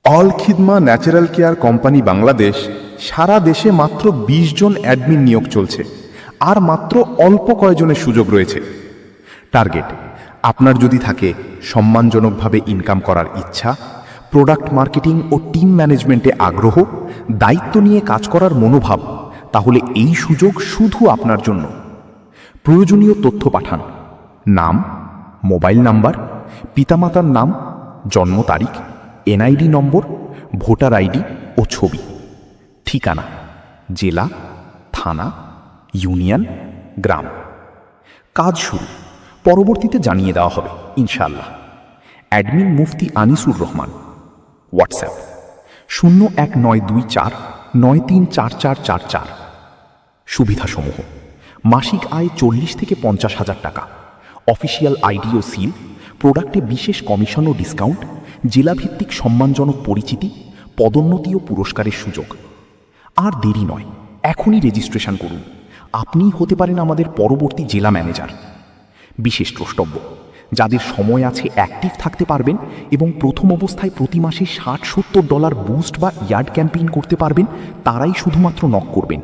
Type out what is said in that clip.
All Khidma natural care company Bangladesh সারা দেশে মাত্র ২০ জন অ্যাডমিন নিয়োগ চলছে, আর মাত্র অল্প কয়জনের সুযোগ রয়েছে। টার্গেট: আপনার যদি থাকে সম্মানজনকভাবে ইনকাম করার ইচ্ছা, প্রোডাক্ট মার্কেটিং ও টিম ম্যানেজমেন্টে আগ্রহ, দায়িত্ব নিয়ে কাজ করার মনোভাব, তাহলে এই সুযোগ শুধু আপনার জন্য। প্রয়োজনীয় তথ্য পাঠান: নাম, মোবাইল নাম্বার, পিতামাতার নাম, জন্ম তারিখ, এনআইডি নম্বর, ভোটার আইডি ও ছবি। ঠিকানা: জেলা, থানা, ইউনিয়ন, গ্রাম। কাজ শুরু পরবর্তীতে জানিয়ে দেওয়া হবে ইনশাআল্লাহ। অ্যাডমিন মুফতি আনিসুর রহমান। হোয়াটসঅ্যাপ 01924934444। সুবিধাসমূহ: মাসিক আয় 40 থেকে 50 হাজার টাকা, অফিসিয়াল আইডি ও সিল, প্রোডাক্টে বিশেষ কমিশন ও ডিসকাউন্ট, জেলাভিত্তিক সম্মানজনক পরিচিতি, পদোন্নতি ও পুরস্কারের সুযোগ। আর দেরি নয়, এখনই রেজিস্ট্রেশন করুন। আপনিই হতে পারেন আমাদের পরবর্তী জেলা ম্যানেজার। বিশেষ দ্রষ্টব্য: যাদের সময় আছে অ্যাক্টিভ থাকতে পারবেন এবং প্রথম অবস্থায় প্রতি মাসে $60-70 বুস্ট বা ইয়ার্ড ক্যাম্পেইন করতে পারবেন, তারাই শুধুমাত্র নক করবেন।